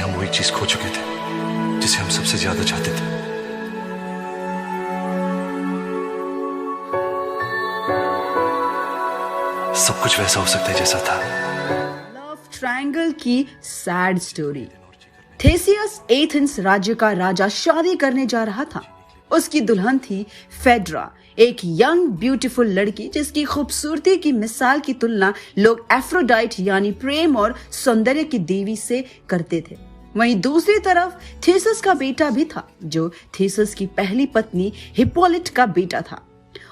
हम वही चीज खो चुके थे जिसे हम सबसे ज्यादा चाहते थे। सब कुछ वैसा हो सकता है जैसा था। लव ट्रायंगल की सैड स्टोरी। थेसियस एथेंस राज्य का राजा शादी करने जा रहा था। उसकी दुल्हन थी फेड्रा, एक यंग ब्यूटीफुल लड़की जिसकी खूबसूरती की मिसाल की तुलना लोग एफ्रोडाइट यानी प्रेम और सौंदर्य की देवी से करते थे। वहीं दूसरी तरफ थेसिस का बेटा भी था जो थेसिस की पहली पत्नी हिप्पोलिट का बेटा था।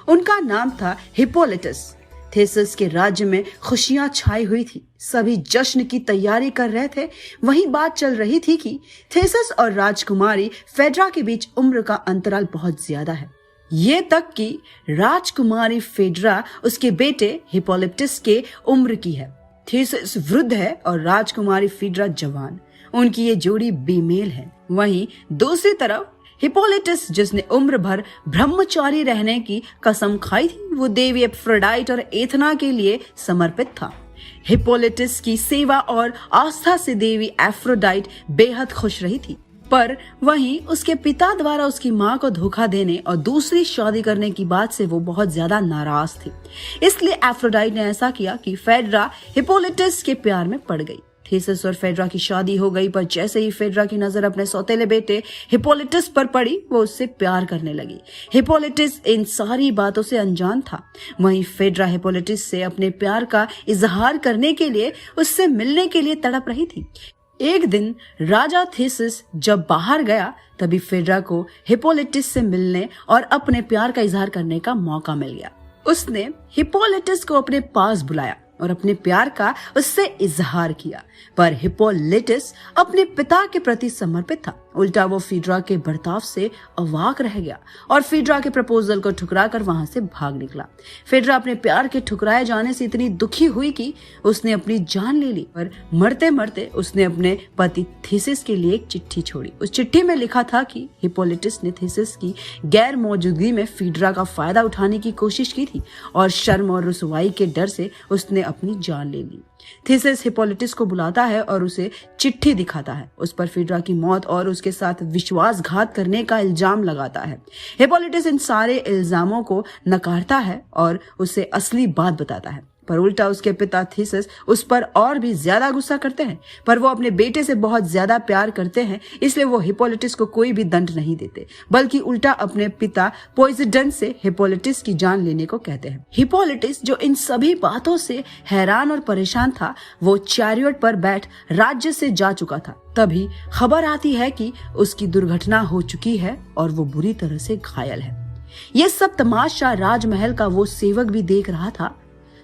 उनका नाम था हिप्पोलिटस। थेसिस के राज्य में खुशियां छाई हुई थी। सभी जश्न की तैयारी कर रहे थे। वहीं बात चल रही थी कि थेसिस और राजकुमारी फेड्रा के बीच उम्र का अंतराल बहुत ज्यादा है। ये तक कि राजकुमारी फेड्रा उसके बेटे हिप्पोलिटस के उम्र की है। थेसिस वृद्ध है और राजकुमारी फेड्रा जवान। उनकी ये जोड़ी बेमेल है। वहीं दूसरी तरफ हिप्पोलिटस, जिसने उम्र भर ब्रह्मचारी रहने की कसम खाई थी, वो देवी एफ्रोडाइट और एथना के लिए समर्पित था। हिप्पोलिटस की सेवा और आस्था से देवी एफ्रोडाइट बेहद खुश रही थी, पर वहीं उसके पिता द्वारा उसकी मां को धोखा देने और दूसरी शादी करने की बात से वो बहुत ज्यादा नाराज थी। इसलिए एफ्रोडाइट ने ऐसा किया कि फेड्रा हिप्पोलिटस के प्यार में पड़ गई। थेसिस और फेड्रा की शादी हो गई, पर जैसे ही फेड्रा की नजर अपने सौतेले बेटे हिप्पोलिटस पर पड़ी, वो उससे प्यार करने लगी। हिप्पोलिटस इन सारी बातों से अनजान था। वहीं फेड्रा हिप्पोलिटस से अपने प्यार का इजहार करने के लिए उससे मिलने के लिए तड़प रही थी। एक दिन राजा थेसिस जब बाहर गया, तभी फेड्रा को हिप्पोलिटस से मिलने और अपने प्यार का इजहार करने का मौका मिल गया। उसने हिप्पोलिटस को अपने पास बुलाया और अपने प्यार का उससे इजहार किया, पर हिप्पोलिटस अपने पिता के प्रति समर्पित था। उल्टा वो फेड्रा के बर्ताव से अवाक रह गया और फेड्रा के प्रपोजल को ठुकराकर वहां से भाग निकला। फेड्रा अपने प्यार के ठुकराए जाने से इतनी दुखी हुई कि उसने अपनी जान ले ली, पर मरते मरते उसने अपने पति थेसिस के लिए एक चिट्ठी छोड़ी। उस चिट्ठी में लिखा था कि हिप्पोलिटस ने थेसिस की गैर मौजूदगी में फेड्रा का फायदा उठाने की कोशिश की थी और शर्म और रुसवाई के डर से उसने अपनी जान ले ली। थेसिस हिप्पोलिटस को बुलाता है और उसे चिट्ठी दिखाता है। उस पर फेड्रा की मौत और उसके साथ विश्वासघात करने का इल्जाम लगाता है। हिप्पोलिटस इन सारे इल्जामों को नकारता है और उसे असली बात बताता है, पर उल्टा उसके पिता थेसिस उस पर और भी ज्यादा गुस्सा करते हैं। पर वो अपने बेटे से बहुत ज्यादा प्यार करते हैं, इसलिए वो हिप्पोलिटस को कोई भी दंड नहीं देते, बल्कि उल्टा अपने पिता पोइजडन से हिप्पोलिटस की जान लेने को कहते हैं। हिप्पोलिटस, जो इन सभी बातों से हैरान और परेशान था, वो चैरियट पर बैठ राज्य से जा चुका था। तभी खबर आती है कि उसकी दुर्घटना हो चुकी है और वो बुरी तरह से घायल है। ये सब तमाशा राजमहल का वो सेवक भी देख रहा था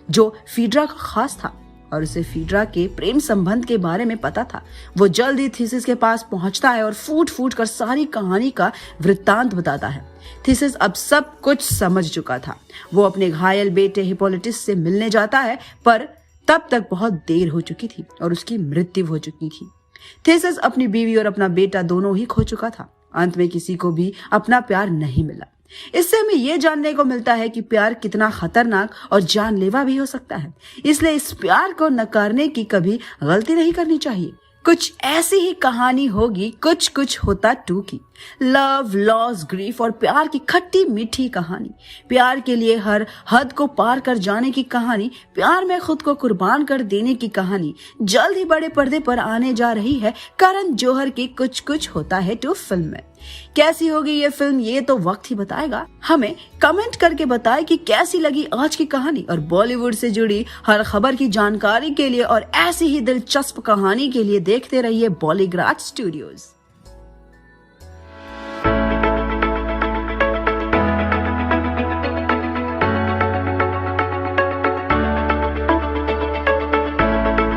जो फेड्रा का खास था और उसे फेड्रा के प्रेम संबंध के बारे में पता था। वो जल्द ही थेसिस के पास पहुंचता है और फूट फूट कर सारी कहानी का वृत्तांत बताता है। थेसिस अब सब कुछ समझ चुका था। वो अपने घायल बेटे हिप्पोलिटस से मिलने जाता है, पर तब तक बहुत देर हो चुकी थी और उसकी मृत्यु हो चुकी थी। थेसिस अपनी बीवी और अपना बेटा दोनों ही खो चुका था। अंत में किसी को भी अपना प्यार नहीं मिला। इससे हमें यह जानने को मिलता है कि प्यार कितना खतरनाक और जानलेवा भी हो सकता है। इसलिए इस प्यार को नकारने की कभी गलती नहीं करनी चाहिए। कुछ ऐसी ही कहानी होगी कुछ कुछ होता टू की। लव, लॉस, ग्रीफ और प्यार की खट्टी मीठी कहानी, प्यार के लिए हर हद को पार कर जाने की कहानी, प्यार में खुद को कुर्बान कर देने की कहानी जल्द ही बड़े पर्दे पर आने जा रही है करण जौहर की कुछ कुछ होता है टू फिल्म में। कैसी होगी ये फिल्म, ये तो वक्त ही बताएगा। हमें कमेंट करके बताएं कि कैसी लगी आज की कहानी, और बॉलीवुड से जुड़ी हर खबर की जानकारी के लिए और ऐसी ही दिलचस्प कहानी के लिए देखते रहिए बॉलीग्राज स्टूडियोज।